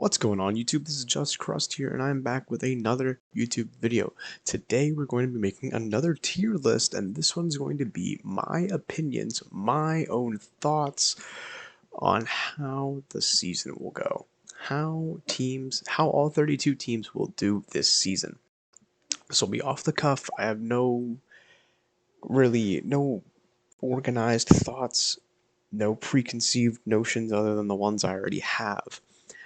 What's going on YouTube? This is Just Crust here and I'm back with another YouTube video. Today we're going to be making another tier list and this one's going to be my opinions, my own thoughts on how the season will go. How all 32 teams will do this season. So be off the cuff. I have no organized thoughts, no preconceived notions other than the ones I already have.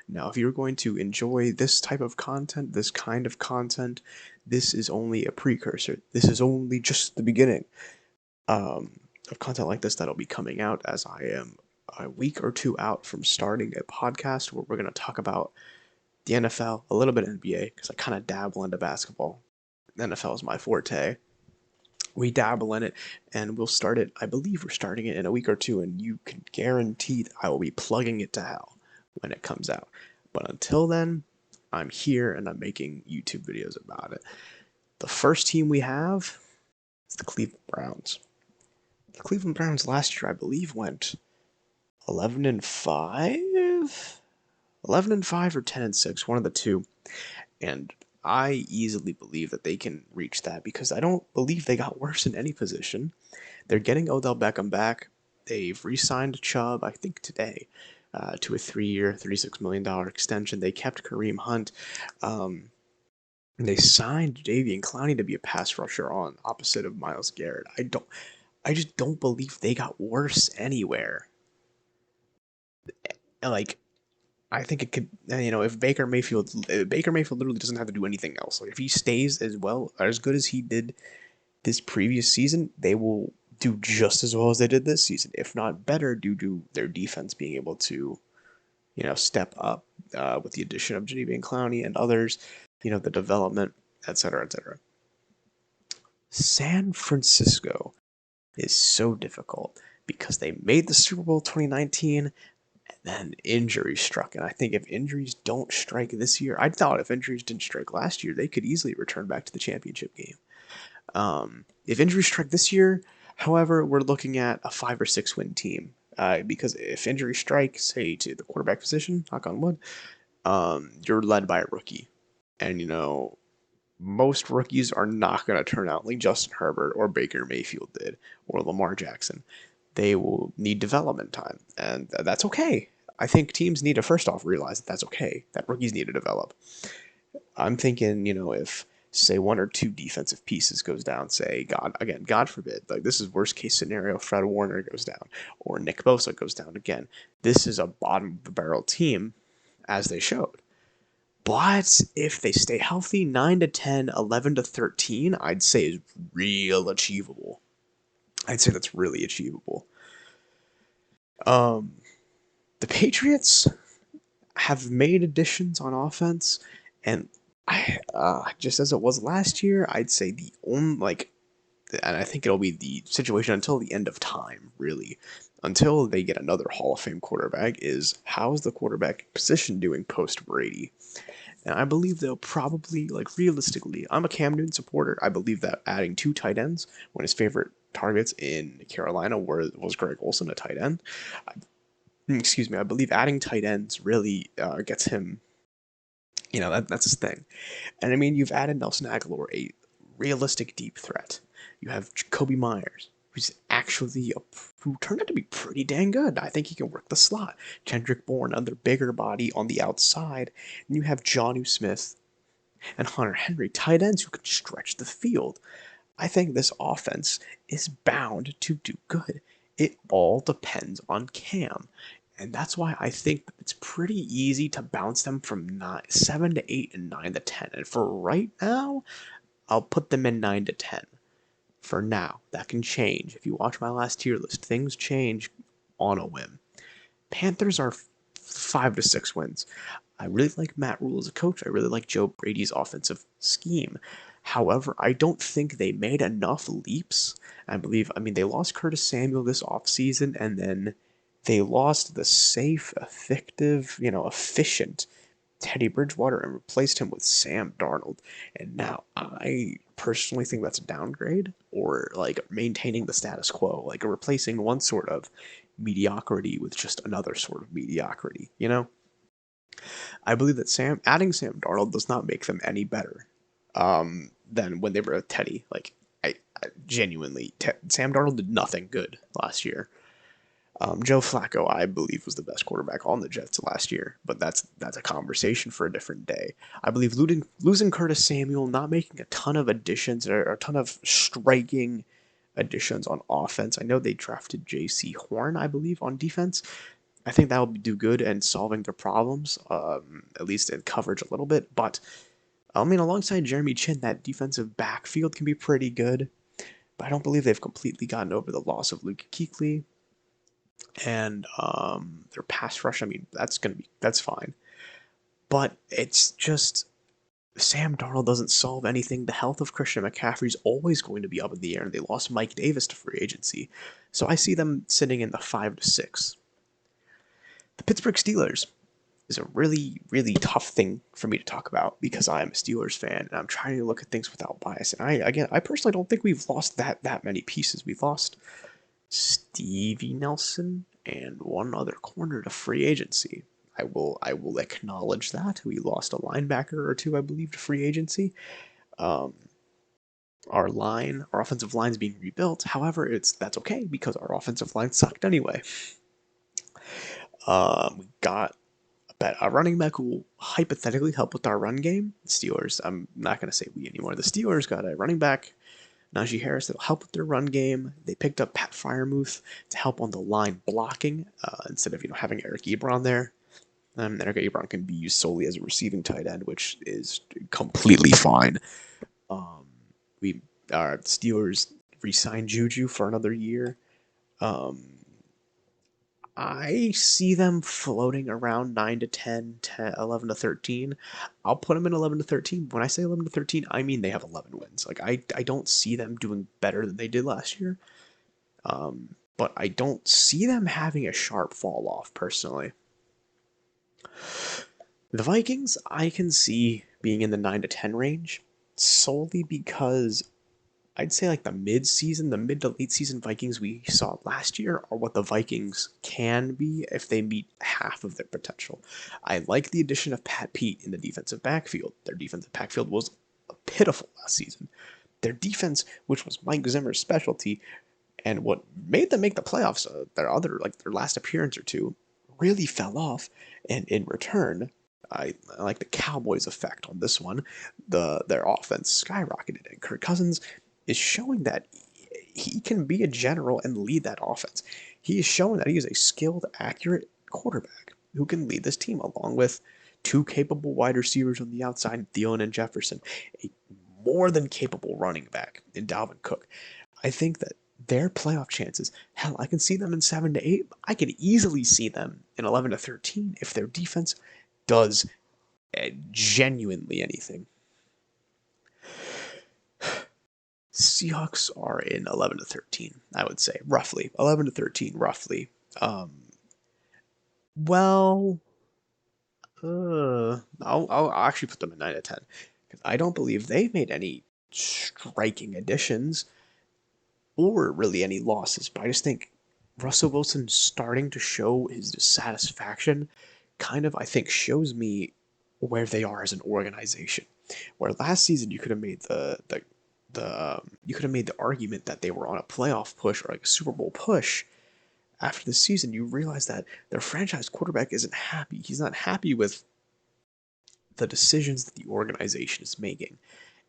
Now, if you're going to enjoy this type of content, this kind of content, this is only a precursor. This is only just the beginning of content like this that'll be coming out, as I am a week or two out from starting a podcast where we're going to talk about the NFL, a little bit of NBA, because I kind of dabble into basketball. The NFL is my forte. We dabble in it, and we'll start it. I believe we're starting it in a week or two, and you can guarantee that I will be plugging it to hell when it comes out. But until then, I'm here and I'm making YouTube videos about it. The first team we have is the Cleveland Browns. The Cleveland Browns last year, I believe, went 11-5? 11-5 or 10-6, one of the two. And I easily believe that they can reach that because I don't believe they got worse in any position. They're getting Odell Beckham back. They've re-signed Chubb, I think today, to a 3-year, $36 million extension. They kept Kareem Hunt. They signed Jadeveon Clowney to be a pass rusher on opposite of Myles Garrett. I just don't believe they got worse anywhere. Like, I think it could, if Baker Mayfield literally doesn't have to do anything else. Like, if he stays as good as he did this previous season, they will do just as well as they did this season, if not better, due to their defense being able to, step up with the addition of Jadeveon Clowney and others, the development, etc., etc. San Francisco is so difficult because they made the Super Bowl 2019 and then injuries struck. And I think if injuries don't strike this year, I thought if injuries didn't strike last year, they could easily return back to the championship game. If injuries strike this year, however, we're looking at a 5 or 6 win team. Because if injuries strike, say to the quarterback position, knock on wood, you're led by a rookie. And, most rookies are not going to turn out like Justin Herbert or Baker Mayfield did or Lamar Jackson. They will need development time, and that's okay. I think teams need to first off realize that that's okay, that rookies need to develop. I'm thinking, if say one or two defensive pieces goes down, say God forbid, like this is worst case scenario, Fred Warner goes down or Nick Bosa goes down again. This is a bottom of the barrel team, as they showed. But if they stay healthy, 9 to 10, 11 to 13, I'd say is real achievable. I'd say that's really achievable. The Patriots have made additions on offense, and just as it was last year, I'd say the only and I think it'll be the situation until the end of time, really, until they get another Hall of Fame quarterback, is how's the quarterback position doing post Brady? And I believe they'll probably, realistically, I'm a Cam Newton supporter. I believe that adding 2 tight ends when his favorite targets in Carolina was Greg Olsen, a tight end. I believe adding tight ends really gets him, that's his thing. And I mean, you've added Nelson Aguilar, a realistic deep threat. You have Jakobi Meyers, who turned out to be pretty dang good. I think he can work the slot. Kendrick Bourne, another bigger body on the outside. And you have Jonnu Smith and Hunter Henry, tight ends who can stretch the field. I think this offense is bound to do good. It all depends on Cam. And that's why I think that it's pretty easy to bounce them from 7 to 8 and 9 to 10. And for right now, I'll put them in 9 to 10. For now, that can change. If you watch my last tier list, things change on a whim. Panthers are 5 to 6 wins. I really like Matt Rule as a coach. I really like Joe Brady's offensive scheme. However, I don't think they made enough leaps. I mean, they lost Curtis Samuel this offseason, and then they lost the safe, effective, efficient Teddy Bridgewater and replaced him with Sam Darnold. And now I personally think that's a downgrade, or maintaining the status quo, replacing one sort of mediocrity with just another sort of mediocrity, I believe that adding Sam Darnold does not make them any better than when they were with Teddy. Like, I genuinely, Sam Darnold did nothing good last year. Joe Flacco, I believe, was the best quarterback on the Jets last year, but that's a conversation for a different day. I believe losing Curtis Samuel, not making a ton of additions or a ton of striking additions on offense. I know they drafted J.C. Horn, I believe, on defense. I think that'll do good in solving their problems, at least in coverage a little bit. But I mean, alongside Jeremy Chin, that defensive backfield can be pretty good. But I don't believe they've completely gotten over the loss of Luke Kuechly and their pass rush. I mean, that's fine. But it's just Sam Darnold doesn't solve anything. The health of Christian McCaffrey's always going to be up in the air, and they lost Mike Davis to free agency. So I see them sitting in the 5-6. The Pittsburgh Steelers is a really, really tough thing for me to talk about because I'm a Steelers fan and I'm trying to look at things without bias. And I personally don't think we've lost that many pieces. We've lost Stevie Nelson and one other corner to free agency. I will acknowledge that we lost a linebacker or two, I believe, to free agency. Um, our offensive line is being rebuilt. However, that's okay because our offensive line sucked anyway. We got a running back who will hypothetically help with our run game. The Steelers, I'm not going to say we anymore. The Steelers got a running back, Najee Harris, that'll help with their run game. They picked up Pat Freiermuth to help on the line blocking instead of having Eric Ebron there. Eric Ebron can be used solely as a receiving tight end, which is completely fine. We Our Steelers re-signed Juju for another year. I see them floating around 9 to 10, 11 to 13. I'll put them in 11 to 13. When I say 11 to 13, I mean they have 11 wins. Like, I don't see them doing better than they did last year. But I don't see them having a sharp fall off, personally. The Vikings, I can see being in the 9 to 10 range solely because I'd say like the mid to late season Vikings we saw last year are what the Vikings can be if they meet half of their potential. I like the addition of Pat Pete in the defensive backfield. Their defensive backfield was pitiful last season. Their defense, which was Mike Zimmer's specialty, and what made them make the playoffs, their last appearance or two, really fell off. And in return, I like the Cowboys effect on this one. Their offense skyrocketed, and Kirk Cousins is showing that he can be a general and lead that offense. He is showing that he is a skilled, accurate quarterback who can lead this team, along with two capable wide receivers on the outside, Thielen and Jefferson, a more than capable running back in Dalvin Cook. I think that their playoff chances, hell, I can see them in 7 to 8. I could easily see them in 11 to 13 if their defense does genuinely anything. Seahawks are in 11 to 13, I would say, roughly. 11 to 13, roughly. Well, I'll actually put them in 9 to 10 because I don't believe they've made any striking additions or really any losses, but I just think Russell Wilson starting to show his dissatisfaction kind of, I think, shows me where they are as an organization. Where last season you could have made you could have made the argument that they were on a playoff push or like a Super Bowl push. After the season, you realize that their franchise quarterback isn't happy. He's not happy with the decisions that the organization is making.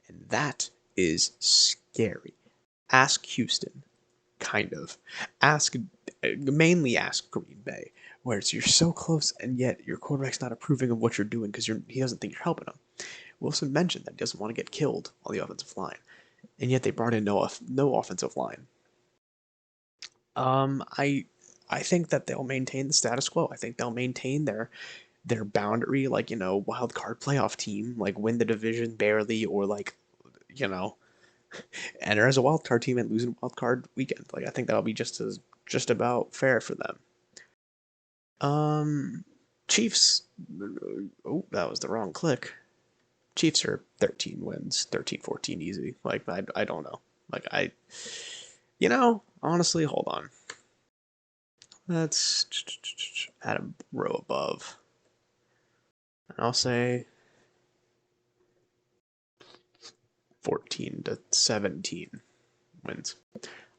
And that is scary. Ask Houston, kind of. Mainly ask Green Bay, where you're so close and yet your quarterback's not approving of what you're doing because he doesn't think you're helping him. Wilson mentioned that he doesn't want to get killed on the offensive line, and yet they brought in no offensive line. I think that they'll maintain the status quo. I think they'll maintain their boundary, like, wild card playoff team, like win the division barely, or like, enter as a wild card team and lose in wild card weekend. Like, I think that'll be just about fair for them. Chiefs. Oh, that was the wrong click. Chiefs are 13 wins, 13, 14 easy. Like, I don't know. Like, honestly, hold on. Let's add a row above. I'll say 14-17 wins.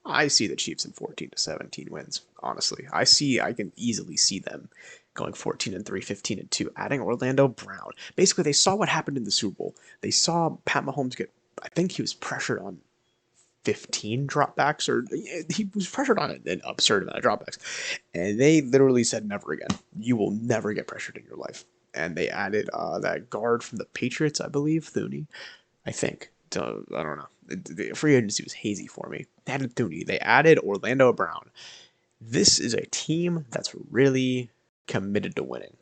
I see the Chiefs in 14-17 wins. Honestly, I can easily see them going 14-3, 15-2, adding Orlando Brown. Basically, they saw what happened in the Super Bowl. They saw Pat Mahomes get. I think he was pressured on 15 dropbacks, or he was pressured on an absurd amount of dropbacks, and they literally said, "Never again. You will never get pressured in your life." And they added that guard from the Patriots, I believe, Thuney. I think. I don't know. The free agency was hazy for me. They added Thuney. They added Orlando Brown. This is a team that's really committed to winning.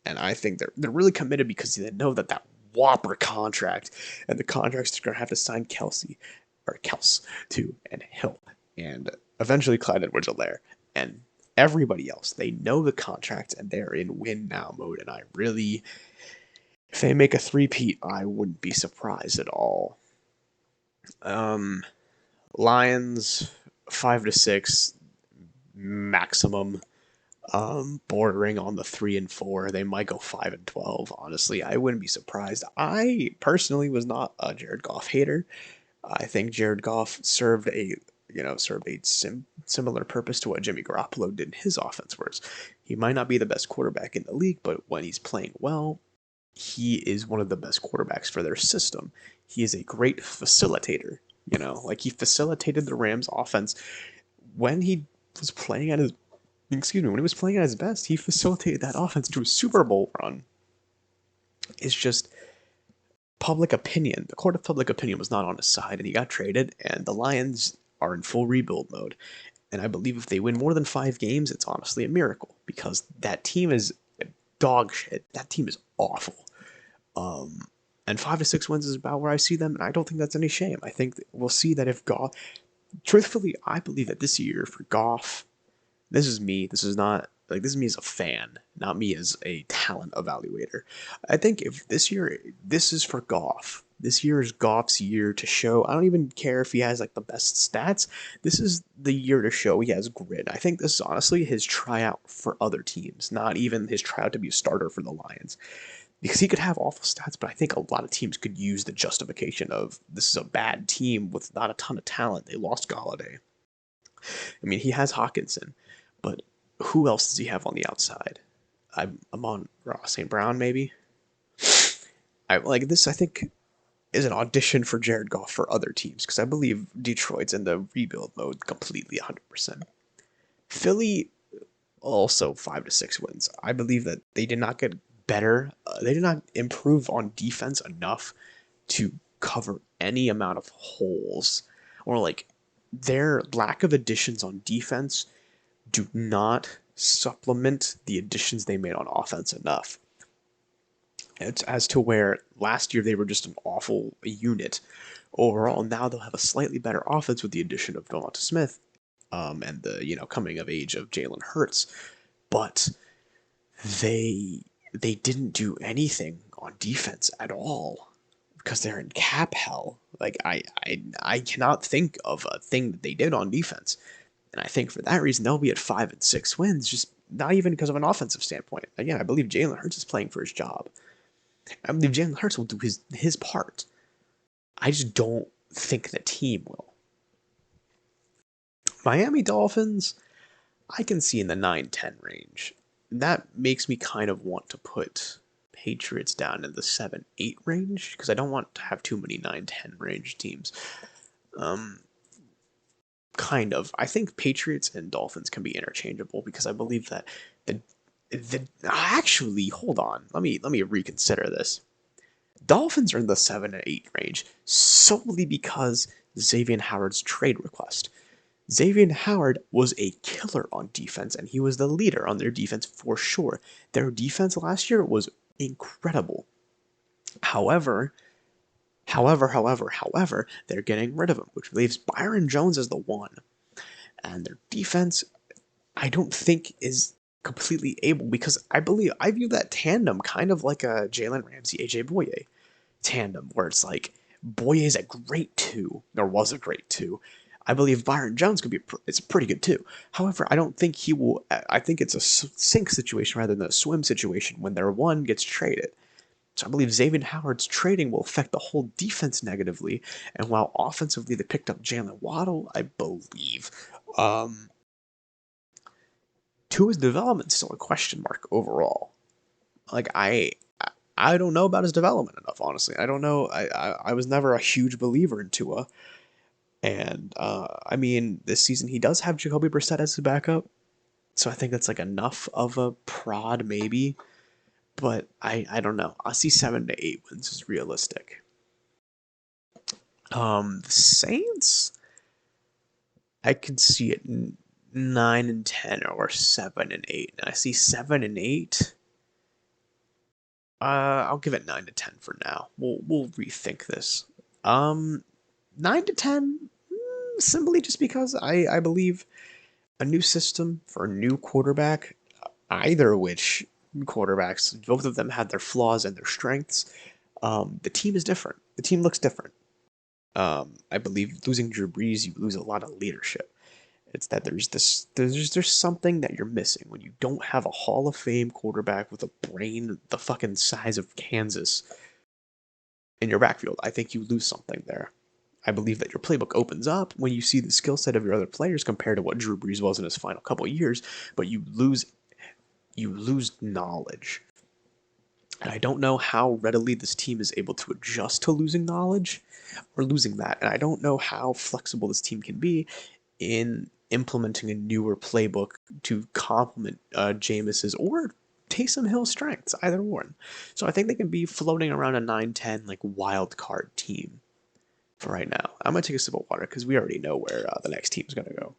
And I think they're really committed because they know that whopper contract and the contracts they're going to have to sign Kels too, and Hill, and eventually Clyde Edwards-Helaire, and everybody else. They know the contract and they're in win now mode. And I really, if they make a three-peat, I wouldn't be surprised at all. Lions 5-6 maximum. Bordering on the 3-4. They might go 5-12. Honestly, I wouldn't be surprised. I personally was not a Jared Goff hater. I think Jared Goff served a similar purpose to what Jimmy Garoppolo did in his offense. Whereas he might not be the best quarterback in the league, but when he's playing well, he is one of the best quarterbacks for their system. He is a great facilitator. Like he facilitated the Rams offense when he was playing at his when he was playing at his best. He facilitated that offense to a Super Bowl run. It's just public opinion. The court of public opinion was not on his side, and he got traded, and the Lions are in full rebuild mode. And I believe if they win more than 5 games, it's honestly a miracle, because that team is dog shit. That team is awful. And 5-6 wins is about where I see them, and I don't think that's any shame. I think we'll see that if Goff... Truthfully, I believe that this year for Goff... This is me. This is me as a fan, not me as a talent evaluator. I think if this year, this is for Goff. This year is Goff's year to show. I don't even care if he has like the best stats. This is the year to show he has grit. I think this is honestly his tryout for other teams, not even his tryout to be a starter for the Lions. Because he could have awful stats, but I think a lot of teams could use the justification of this is a bad team with not a ton of talent. They lost Galladay. I mean, he has Hawkinson, but who else does he have on the outside? I'm on Ross St. Brown, maybe. I think is an audition for Jared Goff for other teams, because I believe Detroit's in the rebuild mode completely 100%. Philly also 5-6 wins. I believe that they did not get better. They did not improve on defense enough to cover any amount of holes, or like their lack of additions on defense do not supplement the additions they made on offense enough. It's as to where last year they were just an awful unit overall. Now they'll have a slightly better offense with the addition of Devonta Smith, and the coming of age of Jalen Hurts, but they didn't do anything on defense at all because they're in cap hell. Like I cannot think of a thing that they did on defense. And I think for that reason, they'll be at 5-6 wins, just not even because of an offensive standpoint. Again, I believe Jalen Hurts is playing for his job. I believe Jalen Hurts will do his part. I just don't think the team will. Miami Dolphins, I can see in the 9-10 range. That makes me kind of want to put Patriots down in the 7-8 range, because I don't want to have too many 9-10 range teams. Kind of. I think Patriots and Dolphins can be interchangeable, because I believe that actually, hold on. Let me reconsider this. Dolphins are in the 7-8 range solely because Xavier Howard's trade request. Xavier Howard was a killer on defense, and he was the leader on their defense for sure. Their defense last year was incredible. However, they're getting rid of him, which leaves Byron Jones as the one. And their defense, I don't think is completely able, because I view that tandem kind of like a Jalen Ramsey, AJ Boye tandem, where it's like Boye is a great 2, or was a great 2. I believe Byron Jones could be it's pretty good too. However, I don't think he will. I think it's a sink situation rather than a swim situation when their one gets traded. So I believe Xavier Howard's trading will affect the whole defense negatively. And while offensively they picked up Jalen Waddle, I believe Tua's development is still a question mark overall. Like I don't know about his development enough, honestly. I don't know. I was never a huge believer in Tua. And I mean, this season he does have Jacoby Brissett as his backup. So I think that's like enough of a prod, maybe. But I don't know. I see 7 to 8 wins is realistic. The Saints, I could see it 9 and 10 or 7 and 8. And I see 7 and 8. I'll give it 9 to 10 for now. We'll rethink this. 9 to 10, simply just because I believe a new system for a new quarterback, either which quarterbacks, both of them had their flaws and their strengths. The team is different. The team looks different. I believe losing Drew Brees, you lose a lot of leadership. It's that there's something that you're missing when you don't have a Hall of Fame quarterback with a brain the fucking size of Kansas in your backfield. I think you lose something there. I believe that your playbook opens up when you see the skill set of your other players compared to what Drew Brees was in his final couple of years, but you lose knowledge. And I don't know how readily this team is able to adjust to losing knowledge or losing that. And I don't know how flexible this team can be in implementing a newer playbook to complement Jameis's or Taysom Hill's strengths, either one. So I think they can be floating around a 9-10 like wild card team for right now. I'm gonna take a sip of water because we already know where the next team's gonna go.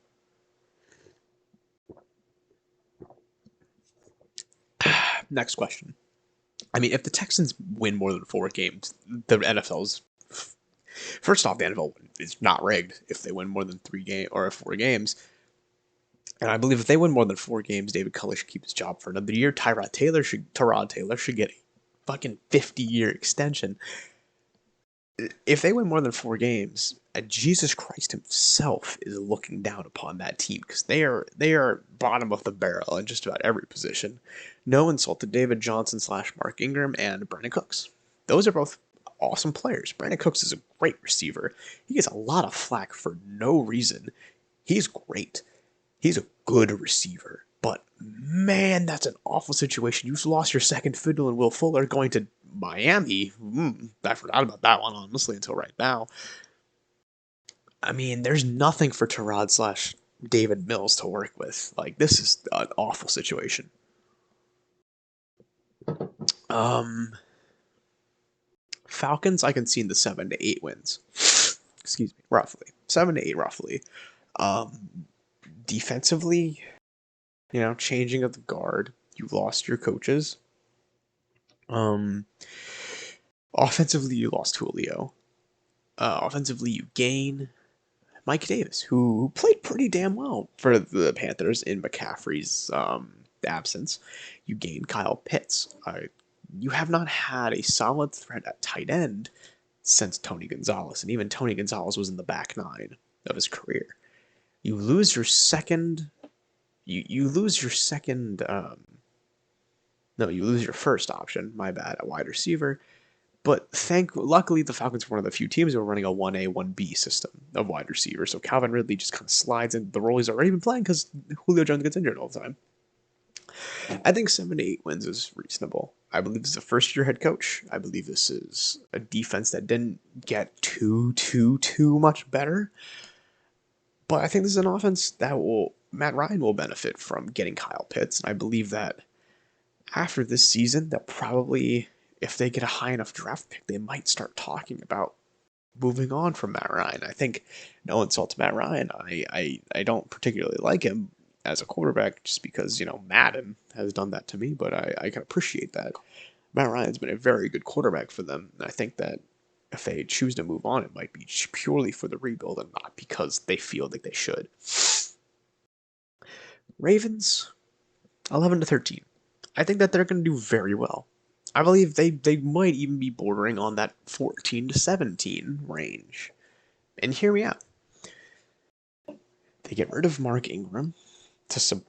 Next question. I mean, if the Texans win more than 4 games, the NFL's first off, the NFL is not rigged if they win more than 3 games or 4 games. And I believe if they win more than 4 games, David Culley should keep his job for another year. Tyrod Taylor should get a fucking 50-year extension. If they win more than 4 games, Jesus Christ himself is looking down upon that team because they are bottom of the barrel in just about every position. No insult to David Johnson / Mark Ingram and Brandin Cooks. Those are both awesome players. Brandin Cooks is a great receiver. He gets a lot of flack for no reason. He's great. He's a good receiver. But man, that's an awful situation. You've lost your second fiddle in Will Fuller going to Miami. I forgot about that one, honestly, until right now. I mean, there's nothing for Tyrod / David Mills to work with. Like, this is an awful situation. Falcons, I can see in the 7 to 8 wins. Excuse me, roughly 7 to 8, roughly. Defensively, changing of the guard. You lost your coaches. Offensively, you lost Julio. Offensively, you gain Mike Davis, who played pretty damn well for the Panthers in McCaffrey's absence. You gain Kyle Pitts. You have not had a solid threat at tight end since Tony Gonzalez, and even Tony Gonzalez was in the back 9 of his career. You lose your second. You lose your second. No, you lose your first option. My bad, at wide receiver. But luckily, the Falcons were one of the few teams that were running a 1A, 1B system of wide receivers. So Calvin Ridley just kind of slides into the role he's already been playing because Julio Jones gets injured all the time. I think 7 to 8 wins is reasonable. I believe this is a first-year head coach. I believe this is a defense that didn't get too much better. But I think this is an offense that Matt Ryan will benefit from getting Kyle Pitts. And I believe that after this season, that probably, if they get a high enough draft pick, they might start talking about moving on from Matt Ryan. I think, no insult to Matt Ryan, I don't particularly like him as a quarterback just because, Madden has done that to me, but I can appreciate that. Matt Ryan's been a very good quarterback for them, and I think that if they choose to move on, it might be purely for the rebuild and not because they feel like they should. Ravens, 11 to 13. I think that they're going to do very well. I believe they might even be bordering on that 14 to 17 range. And hear me out. They get rid of Mark Ingram to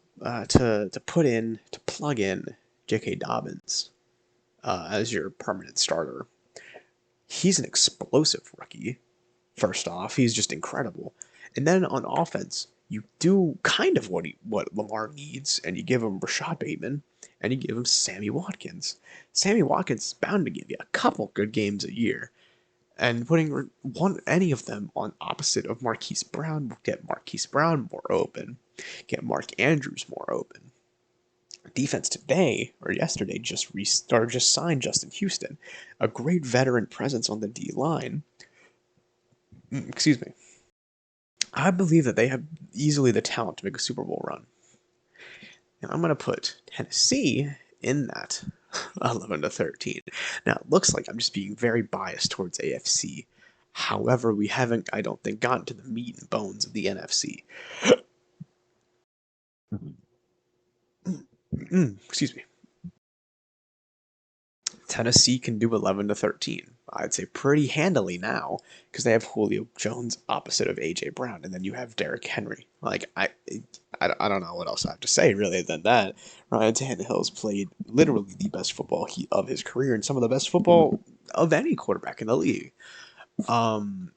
plug in J.K. Dobbins. as your permanent starter. He's an explosive rookie. First off, he's just incredible. And then on offense, you do kind of what Lamar needs, and you give him Rashad Bateman, and you give him Sammy Watkins. Sammy Watkins is bound to give you a couple good games a year, and putting any of them on opposite of Marquise Brown will get Marquise Brown more open, get Mark Andrews more open. Defense today or yesterday just signed Justin Houston, a great veteran presence on the D line. Excuse me. I believe that they have easily the talent to make a Super Bowl run. And I'm going to put Tennessee in that 11-13. Now, it looks like I'm just being very biased towards AFC. However, we haven't, I don't think, gotten to the meat and bones of the NFC. Excuse me. Tennessee can do 11-13. I'd say pretty handily now because they have Julio Jones opposite of AJ Brown, and then you have Derrick Henry. Like I don't know what else I have to say really than that. Ryan Tannehill's played literally the best football of his career and some of the best football of any quarterback in the league. And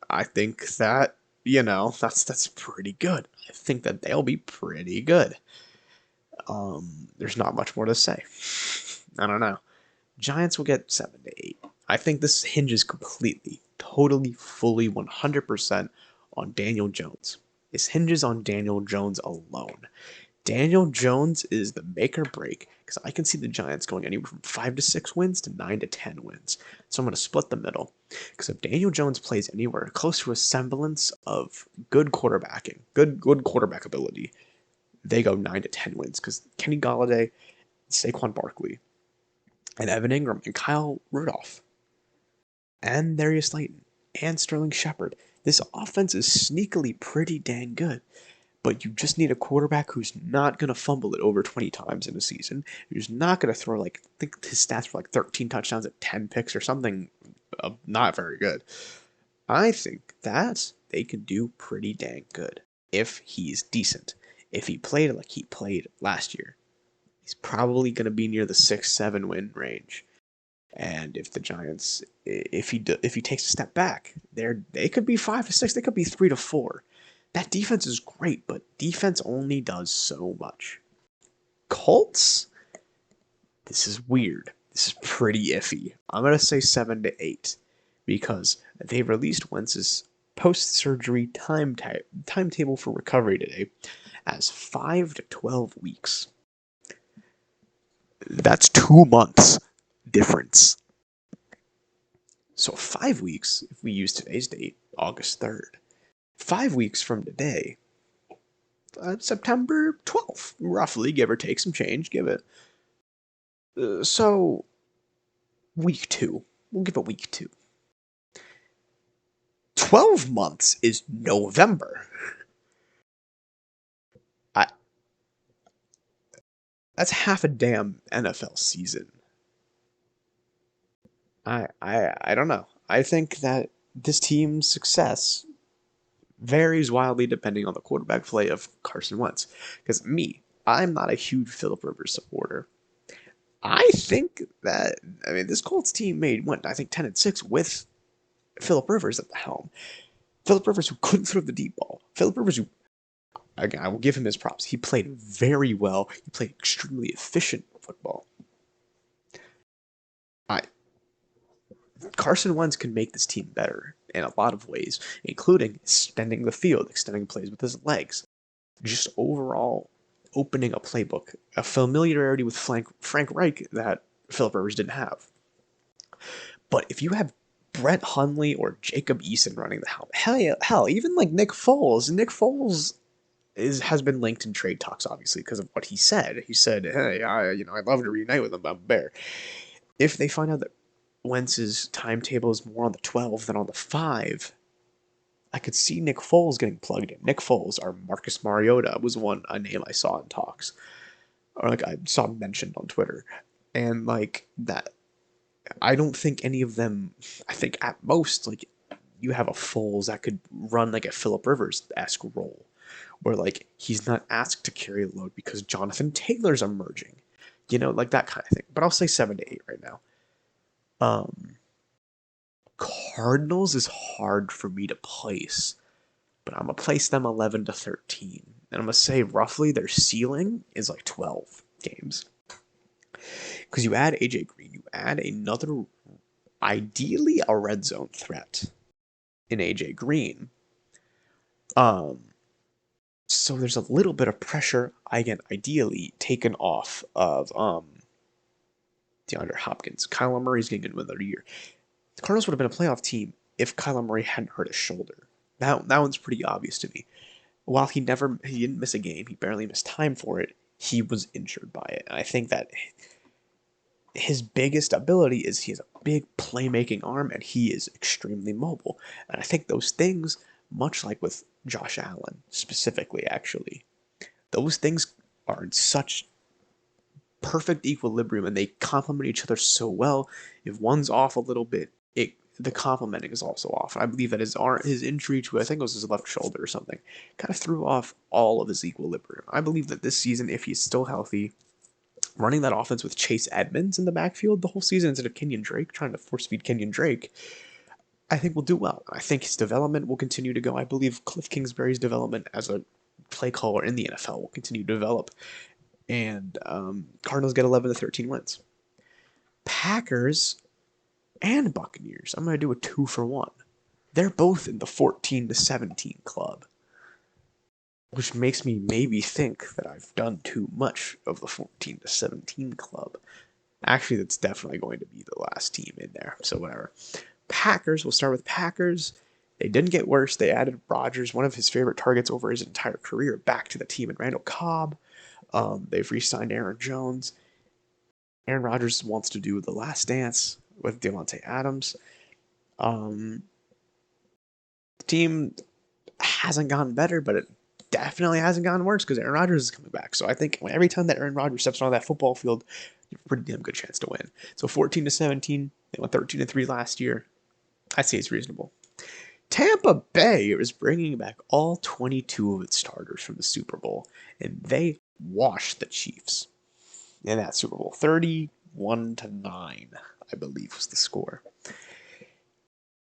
I think that that's pretty good. I think that they'll be pretty good. There's not much more to say. I don't know. Giants will get 7-8. I think this hinges completely, totally, fully, 100% on Daniel Jones. This hinges on Daniel Jones alone. Daniel Jones is the make or break because I can see the Giants going anywhere from 5 to 6 wins to 9 to 10 wins. So I'm going to split the middle because if Daniel Jones plays anywhere close to a semblance of good quarterbacking, good quarterback ability, they go 9 to 10 wins because Kenny Golladay, Saquon Barkley, and Evan Ingram and Kyle Rudolph and Darius Slayton and Sterling Shepard. This offense is sneakily pretty dang good. But you just need a quarterback who's not going to fumble it over 20 times in a season, who's not going to throw, I think his stats were 13 touchdowns at 10 picks or something not very good. I think that they can do pretty dang good if he's decent. If he played like he played last year, he's probably going to be near the 6-7 win range. And if the Giants, if he takes a step back, they could be 5 to 6, they could be 3 to 4. That defense is great, but defense only does so much. Colts, this is weird. This is pretty iffy. I'm gonna say 7-8 because they released Wentz's post-surgery timetable for recovery today as 5 to 12 weeks. That's 2 months difference. So 5 weeks, if we use today's date, August 3rd, 5 weeks from today, September 12th, roughly, give or take some change, give it. So, week 2. We'll give it week 2. 12 months is November. That's half a damn NFL season. I don't know. I think that this team's success varies wildly depending on the quarterback play of Carson Wentz. Because I'm not a huge Philip Rivers supporter. I think that this Colts team went 10-6 with Philip Rivers at the helm. Philip Rivers who couldn't throw the deep ball. Philip Rivers who, again, I will give him his props. He played very well. He played extremely efficient football. Carson Wentz can make this team better in a lot of ways, including extending the field, extending plays with his legs, just overall opening a playbook, a familiarity with Frank Reich that Philip Rivers didn't have. But if you have Brett Hundley or Jacob Eason running the helm, hell, even Nick Foles has been linked in trade talks, obviously, because of what he said. He said, "Hey, I'd love to reunite with him. I'm a Bear." If they find out that Wentz's timetable is more on the 12 than on the 5, I could see Nick Foles getting plugged in. Nick Foles or Marcus Mariota was a name I saw in talks, or I saw mentioned on Twitter, and that. I don't think any of them. I think at most you have a Foles that could run a Philip Rivers-esque role, where he's not asked to carry a load because Jonathan Taylor's emerging. like that kind of thing. But I'll say 7 to 8 right now. Um, Cardinals is hard for me to place, but I'm gonna place them 11 to 13, and I'm gonna say roughly their ceiling is like 12 games. Because you add AJ Green, you add another, ideally a red zone threat in AJ Green. So there's a little bit of pressure, again, ideally taken off of DeAndre Hopkins. Kyler Murray's getting into another year. The Cardinals would have been a playoff team if Kyler Murray hadn't hurt his shoulder. That one's pretty obvious to me. While he didn't miss a game, he barely missed time for it. He was injured by it, and I think that his biggest ability is he has a big playmaking arm and he is extremely mobile. And I think those things, much like with Josh Allen specifically, actually, those things are in such perfect equilibrium and they complement each other so well. If one's off a little bit, the complementing is also off. I believe that his injury to, I think it was his left shoulder or something, kind of threw off all of his equilibrium. I believe that this season, if he's still healthy, running that offense with Chase Edmonds in the backfield the whole season instead of Kenyon Drake, trying to force feed Kenyon Drake, I think will do well. I think his development will continue to go. I believe Cliff Kingsbury's development as a play caller in the NFL will continue to develop. And Cardinals get 11 to 13 wins. Packers and Buccaneers, I'm going to do a 2-for-1. They're both in the 14 to 17 club, which makes me maybe think that I've done too much of the 14 to 17 club. Actually, that's definitely going to be the last team in there, so whatever. Packers, we'll start with Packers. They didn't get worse. They added Rodgers, one of his favorite targets over his entire career, back to the team in Randall Cobb. They've re-signed Aaron Jones. Aaron Rodgers wants to do the last dance with Devontae Adams. The team hasn't gotten better, but it definitely hasn't gotten worse because Aaron Rodgers is coming back. So I think every time that Aaron Rodgers steps on that football field, you have a pretty damn good chance to win. So 14 to 17, they went 13 to 3 last year. I say it's reasonable. Tampa Bay is bringing back all 22 of its starters from the Super Bowl, and they washed the Chiefs in that Super Bowl. 31 to 9, I believe, was the score.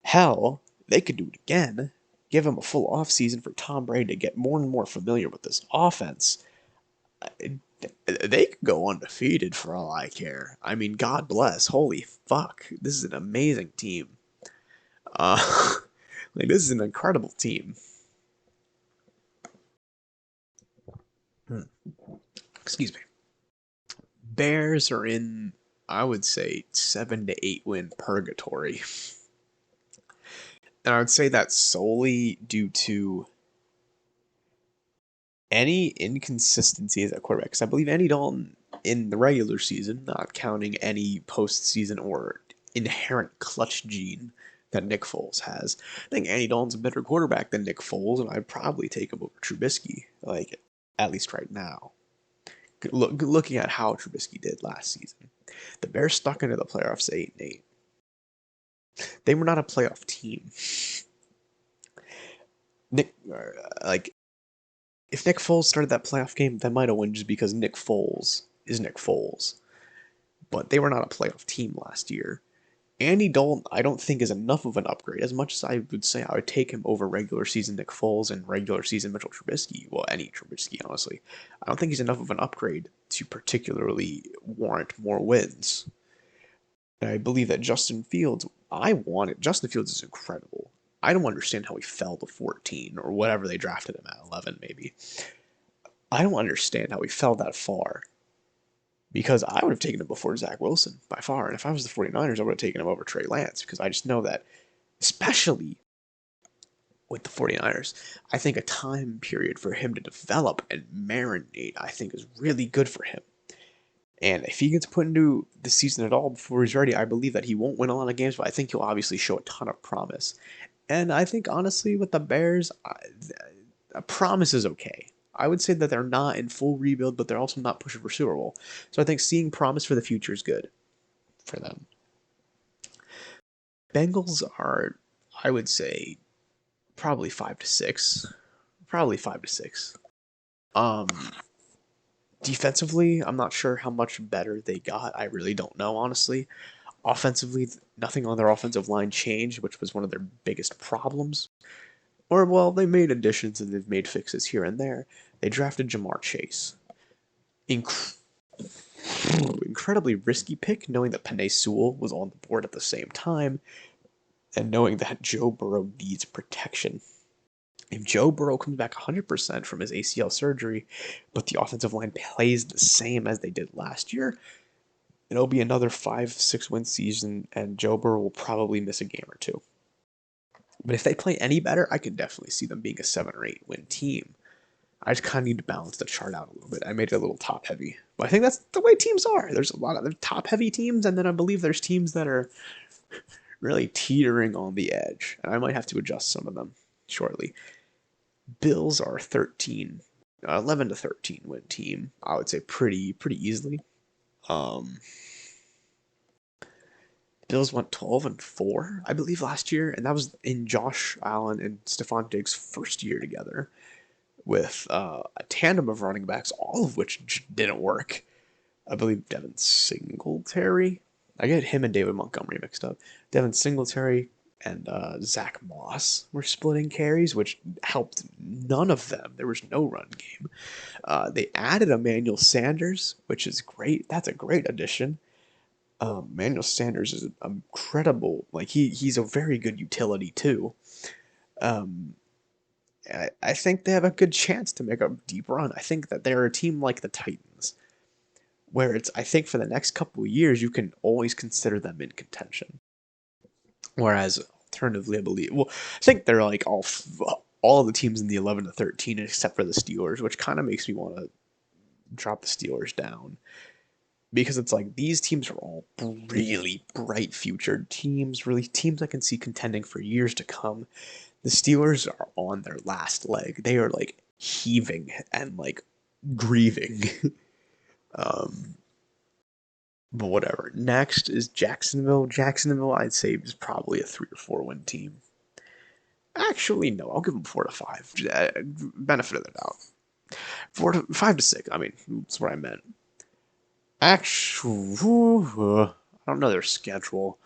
Hell, they could do it again. Give him a full offseason for Tom Brady to get more and more familiar with this offense. They could go undefeated for all I care. I mean, God bless. Holy fuck. This is an amazing team. This is an incredible team. Excuse me. Bears are in, I would say, 7 to 8 win purgatory. And I would say that's solely due to any inconsistencies at quarterback. Because I believe Andy Dalton in the regular season, not counting any postseason or inherent clutch gene that Nick Foles has, I think Andy Dalton's a better quarterback than Nick Foles, and I'd probably take him over Trubisky, at least right now. Looking at how Trubisky did last season, the Bears stuck into the playoffs 8-8. They were not a playoff team. If Nick Foles started that playoff game, they might have won just because Nick Foles is Nick Foles. But they were not a playoff team last year. Andy Dalton, I don't think, is enough of an upgrade. As much as I would say I would take him over regular season Nick Foles and regular season Mitchell Trubisky, well, any Trubisky, honestly, I don't think he's enough of an upgrade to particularly warrant more wins. And I believe that Justin Fields is incredible. I don't understand how he fell to 14 or whatever they drafted him at, 11 maybe. I don't understand how he fell that far. Because I would have taken him before Zach Wilson by far. And if I was the 49ers, I would have taken him over Trey Lance because I just know that, especially with the 49ers, I think a time period for him to develop and marinate, I think, is really good for him. And if he gets put into the season at all before he's ready, I believe that he won't win a lot of games, but I think he'll obviously show a ton of promise. And I think, honestly, with the Bears, a promise is okay. I would say that they're not in full rebuild, but they're also not pushing for Super Bowl. So I think seeing promise for the future is good for them. Bengals are, I would say, probably 5 to 6. Probably 5 to 6. Defensively, I'm not sure how much better they got. I really don't know, honestly. Offensively, nothing on their offensive line changed, which was one of their biggest problems. Or, well, they made additions and they've made fixes here and there. They drafted Jamar Chase. Incredibly risky pick, knowing that Penei Sewell was on the board at the same time, and knowing that Joe Burrow needs protection. If Joe Burrow comes back 100% from his ACL surgery, but the offensive line plays the same as they did last year, it'll be another 5-6 win season, and Joe Burrow will probably miss a game or two. But if they play any better, I could definitely see them being a 7 or 8 win team. I just kind of need to balance the chart out a little bit. I made it a little top heavy. But I think that's the way teams are. There's a lot of top heavy teams, and then I believe there's teams that are really teetering on the edge. And I might have to adjust some of them shortly. Bills are 11 to 13 win team. I would say pretty easily. Bills went 12-4, I believe, last year, and that was in Josh Allen and Stephon Diggs' first year together, with a tandem of running backs, all of which didn't work. I believe Devin Singletary. I get him and David Montgomery mixed up. Devin Singletary and Zach Moss were splitting carries, which helped none of them. There was no run game. They added Emmanuel Sanders, which is great. That's a great addition. Emmanuel Sanders is incredible. Like he's a very good utility too. I think they have a good chance to make a deep run. I think that they're a team like the Titans, where I think for the next couple of years, you can always consider them in contention. Whereas, alternatively, I think they're like all the teams in the 11 to 13 except for the Steelers, which kind of makes me want to drop the Steelers down. Because it's like these teams are all really bright future teams, really teams I can see contending for years to come. The Steelers are on their last leg. They are like heaving and like grieving. But whatever. Next is Jacksonville. Jacksonville, I'd say, is probably a 3 or 4 win team. Actually, no, I'll give them 4 to 5. Benefit of the doubt. 5 to 6. I mean, that's what I meant. Actually, I don't know their schedule.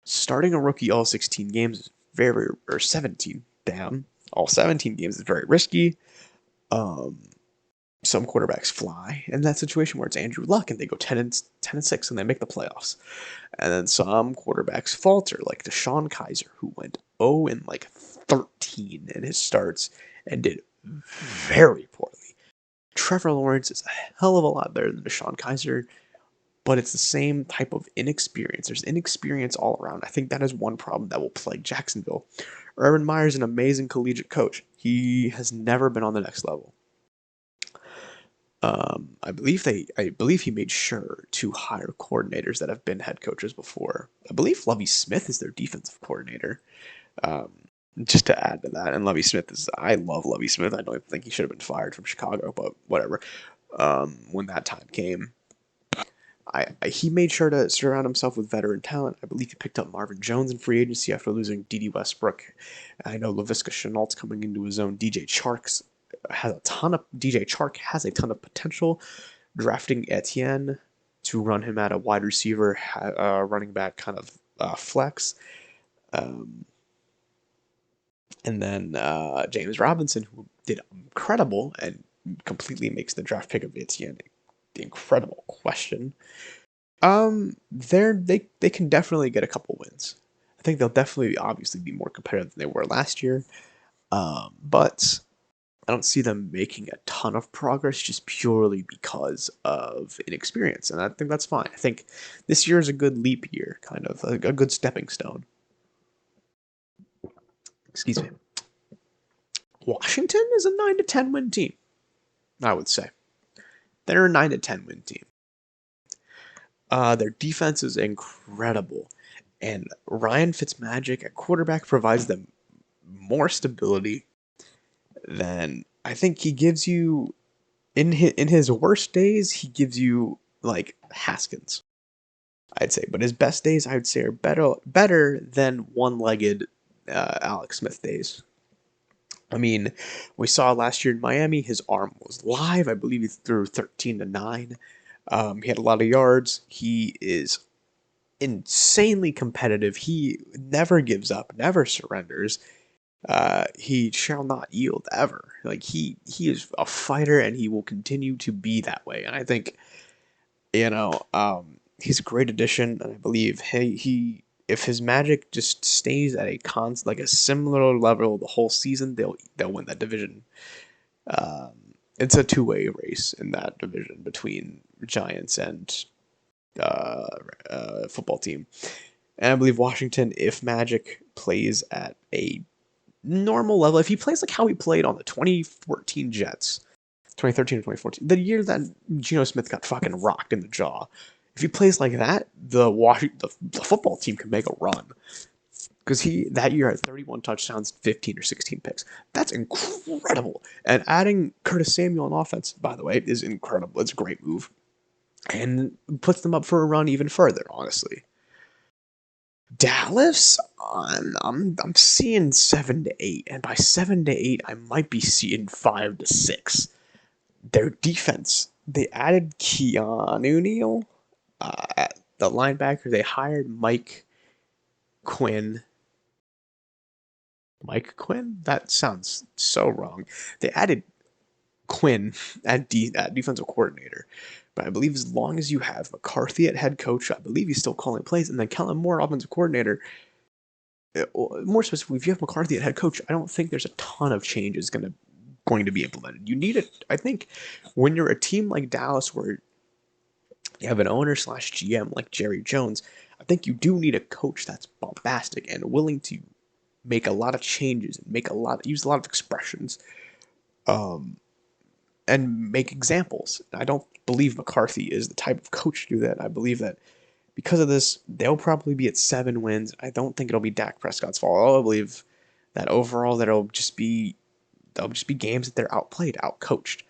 Starting a rookie all 16 games is or 17. Damn, all 17 games is very risky. Some quarterbacks fly in that situation where it's Andrew Luck and they go 10-6 and they make the playoffs. And then some quarterbacks falter, like DeShone Kizer, who went 0-13 in his starts and did very poorly. Trevor Lawrence is a hell of a lot better than DeShone Kizer, but it's the same type of inexperience. There's inexperience all around. I think that is one problem that will plague Jacksonville. Urban Meyer is an amazing collegiate coach. He has never been on the next level. I believe he made sure to hire coordinators that have been head coaches before. I believe Lovie Smith is their defensive coordinator. Just to add to that, and I love Lovie Smith. I don't think he should have been fired from Chicago, but whatever. When that time came, he made sure to surround himself with veteran talent. I believe he picked up Marvin Jones in free agency after losing Dede Westbrook. I know Laviska Shenault's coming into his own. DJ Chark has a ton of potential. Drafting Etienne to run him at a wide receiver, running back kind of flex. And then James Robinson, who did incredible and completely makes the draft pick of Etienne the incredible question. They can definitely get a couple wins. I think they'll definitely obviously be more competitive than they were last year. But I don't see them making a ton of progress just purely because of inexperience, and I think that's fine. I think this year is a good leap year, kind of a good stepping stone. Excuse me. Washington is a 9 to 10 win team, I would say. They're a 9 to 10 win team. Their defense is incredible, and Ryan Fitzmagic at quarterback provides them more stability than I think he gives you in his worst days. He gives you like Haskins, I'd say, but his best days I would say are better than one-legged Alex Smith days. I mean, we saw last year in Miami, his arm was live. I believe he threw 13 to 9. He had a lot of yards. He is insanely competitive. He never gives up, never surrenders. He shall not yield ever. Like he is a fighter, and he will continue to be that way. And I think he's a great addition, and I believe he if his magic just stays at like a similar level the whole season, they'll win that division. Um, it's a two-way race in that division between Giants and uh, football team. And I believe Washington, if Magic plays at a normal level, if he plays like how he played on the 2014 Jets, 2013 or 2014, the year that Geno Smith got fucking rocked in the jaw, if he plays like that, the football team can make a run. Because he that year had 31 touchdowns, 15 or 16 picks. That's incredible. And adding Curtis Samuel on offense, by the way, is incredible. It's a great move. And puts them up for a run even further, honestly. Dallas, I'm seeing 7 to 8, and by 7 to 8, I might be seeing 5 to 6. Their defense, they added Keanu Neal, at the linebacker. They hired Quinn. Mike Quinn? That sounds so wrong. They added Quinn at defensive coordinator. But I believe as long as you have McCarthy at head coach, I believe he's still calling plays, and then Kellen Moore, offensive coordinator. More specifically, if you have McCarthy at head coach, I don't think there's a ton of changes going to be implemented. You need it. I think when you're a team like Dallas, where you have an owner slash GM like Jerry Jones, I think you do need a coach that's bombastic and willing to make a lot of changes and use a lot of expressions, um, and make examples. I don't believe McCarthy is the type of coach to do that. I believe that because of this, they'll probably be at 7 wins. I don't think it'll be Dak Prescott's fault. I believe that overall they'll just be games that they're outplayed, outcoached.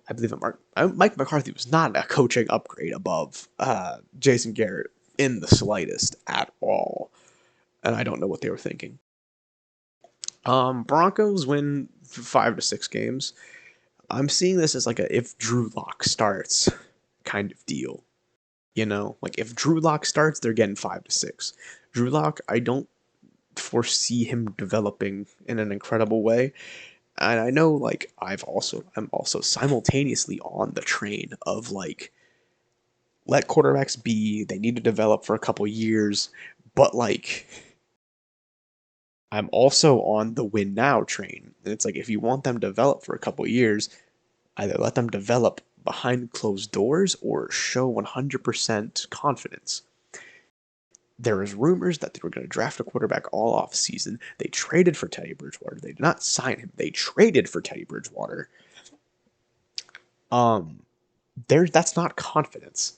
I believe that Mike McCarthy was not a coaching upgrade above Jason Garrett in the slightest at all, and I don't know what they were thinking. Broncos win 5 to 6 games. I'm seeing this as like a if Drew Lock starts kind of deal. Like if Drew Lock starts, they're getting 5 to 6. Drew Lock, I don't foresee him developing in an incredible way. And I know like I'm also simultaneously on the train of like let quarterbacks be, they need to develop for a couple years, but like I'm also on the win now train. And it's like if you want them to develop for a couple years, either let them develop behind closed doors or show 100% confidence. There is rumors that they were going to draft a quarterback all off season. They traded for Teddy Bridgewater. They did not sign him. They traded for Teddy Bridgewater. That's not confidence.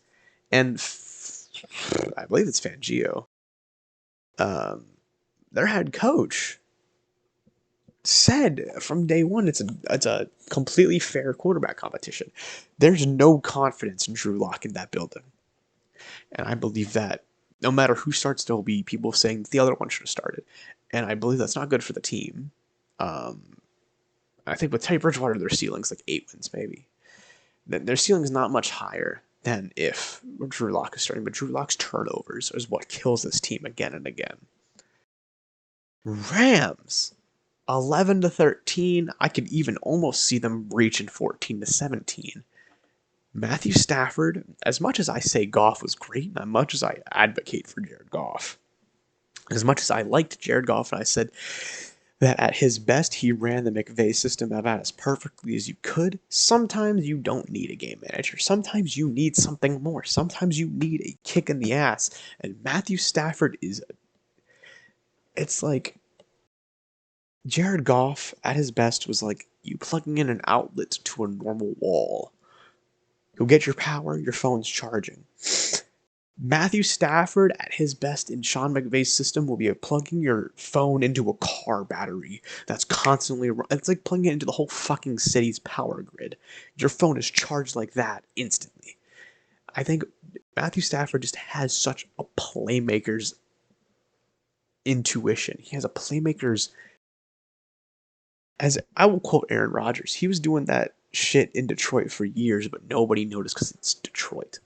And I believe it's Fangio. Um, their head coach said from day one it's a completely fair quarterback competition. There's no confidence in Drew Lock in that building, and I believe that no matter who starts, there'll be people saying the other one should have started, and I believe that's not good for the team. I think with Teddy Bridgewater, their ceiling's like 8 wins maybe. Their ceiling is not much higher than if Drew Lock is starting, but Drew Lock's turnovers is what kills this team again and again. Rams 11 to 13. I could even almost see them reaching 14 to 17. Matthew Stafford, as much as I say Goff was great, and as much as I advocate for Jared Goff, as much as I liked Jared Goff, and I said that at his best he ran the McVay system about as perfectly as you could, sometimes you don't need a game manager. Sometimes you need something more. Sometimes you need a kick in the ass. And Matthew Stafford it's like Jared Goff at his best was like you plugging in an outlet to a normal wall. You'll get your power, your phone's charging. Matthew Stafford at his best in Sean McVay's system will be plugging your phone into a car battery that's constantly. It's like plugging it into the whole fucking city's power grid. Your phone is charged like that instantly. I think Matthew Stafford just has such a playmaker's intuition. He has a playmaker's as I will quote Aaron Rodgers, he was doing that shit in Detroit for years, but nobody noticed because it's Detroit.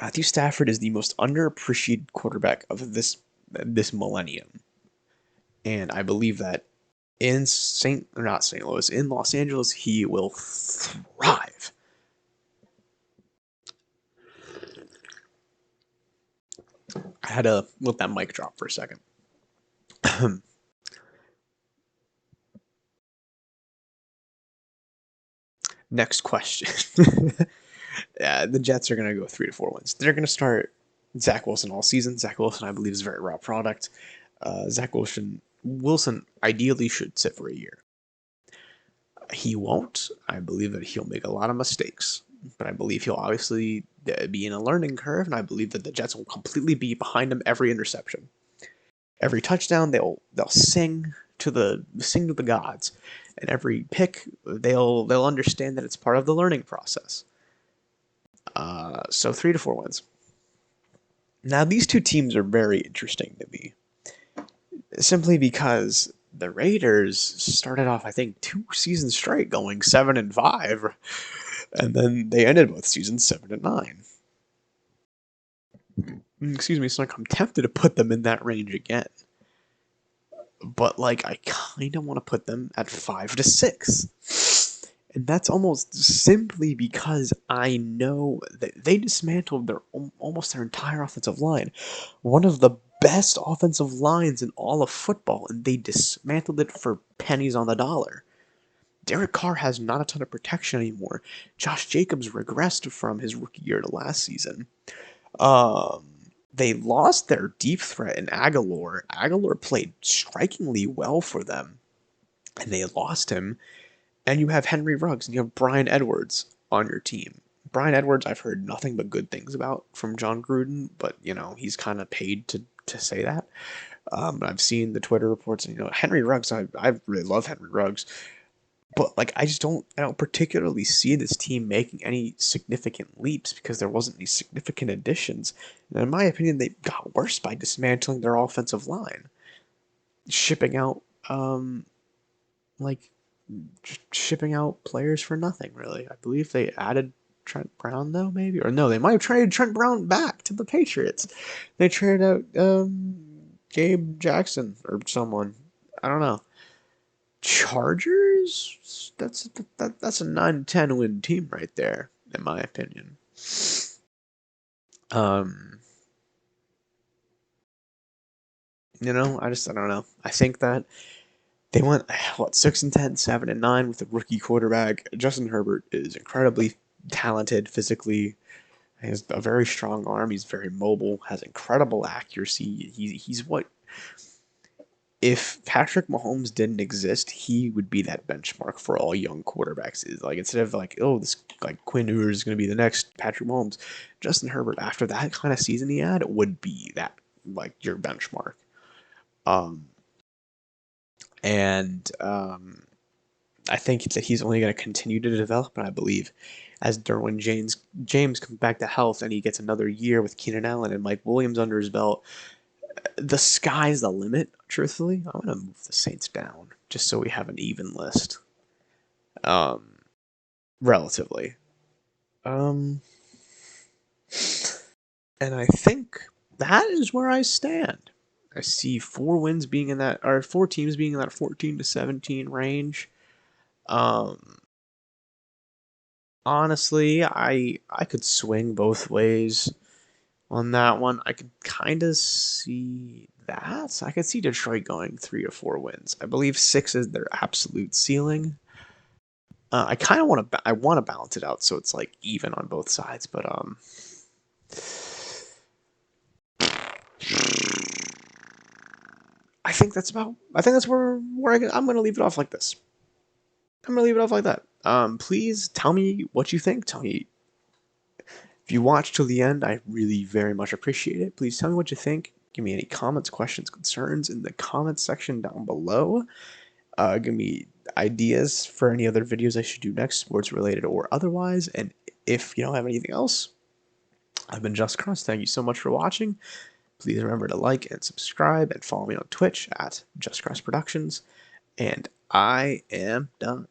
Matthew Stafford is the most underappreciated quarterback of this millennium, and I believe that in St. Louis, in Los Angeles, he will thrive. I had to let that mic drop for a second. Next question. Yeah, the Jets are going to go 3 to 4 wins. They're going to start Zach Wilson all season. Zach Wilson, I believe, is a very raw product. Zach Wilson ideally should sit for a year. He won't. I believe that he'll make a lot of mistakes, but I believe he'll obviously be in a learning curve, and I believe that the Jets will completely be behind him every interception, every touchdown. They'll sing to the gods, and every pick they'll understand that it's part of the learning process. So 3 to 4 wins. Now these two teams are very interesting to me, simply because the Raiders started off, I think, 2 seasons straight going 7-5, and then they ended both seasons 7-9. Excuse me, so like I'm tempted to put them in that range again, but like I kind of want to put them at 5-6, and that's almost simply because I know that they dismantled almost their entire offensive line, one of the best offensive lines in all of football, and they dismantled it for pennies on the dollar. Derek Carr has not a ton of protection anymore. Josh Jacobs regressed from his rookie year to last season. They lost their deep threat in Aguilar. Aguilar played strikingly well for them, and they lost him. And you have Henry Ruggs, and you have Bryan Edwards on your team. Bryan Edwards, I've heard nothing but good things about from John Gruden, but, he's kind of paid to say that. I've seen the Twitter reports, and, Henry Ruggs, I really love Henry Ruggs. But like I don't particularly see this team making any significant leaps because there wasn't any significant additions. And in my opinion, they got worse by dismantling their offensive line, shipping out like shipping out players for nothing really. I believe they added Trent Brown though, maybe, or no, they might have traded Trent Brown back to the Patriots. They traded out Gabe Jackson or someone. I don't know. Chargers? That's a 9-10 win team right there, in my opinion. I don't know. I think that they went 6-10, 7-9 with a rookie quarterback. Justin Herbert is incredibly talented physically. He has a very strong arm. He's very mobile. Has incredible accuracy. He's what. If Patrick Mahomes didn't exist, he would be that benchmark for all young quarterbacks. Is like instead of like, oh, this like Quinn Ewers is going to be the next Patrick Mahomes, Justin Herbert after that kind of season he had would be that like your benchmark. I think that he's only going to continue to develop, and I believe as Derwin James comes back to health and he gets another year with Keenan Allen and Mike Williams under his belt, the sky's the limit, truthfully. I'm going to move the Saints down just so we have an even list. Relatively. And I think that is where I stand. I see 4 wins being in that, or 4 teams being in that 14-17 range. Honestly, I could swing both ways on that one. I could kind of see that. I could see Detroit going 3 to 4 wins. I believe 6 is their absolute ceiling. I kind of want to balance it out so it's like even on both sides, but I think that's where I'm going to leave it off like this. I'm going to leave it off like that. Please tell me what you think. Tell me if you watch till the end. I really very much appreciate it. Please tell me what you think. Give me any comments, questions, concerns in the comments section down below. Give me ideas for any other videos I should do next, sports related or otherwise. And if you don't have anything else, I've been Just Cross. Thank you so much for watching. Please remember to like and subscribe and follow me on Twitch at Just Cross Productions. And I am done.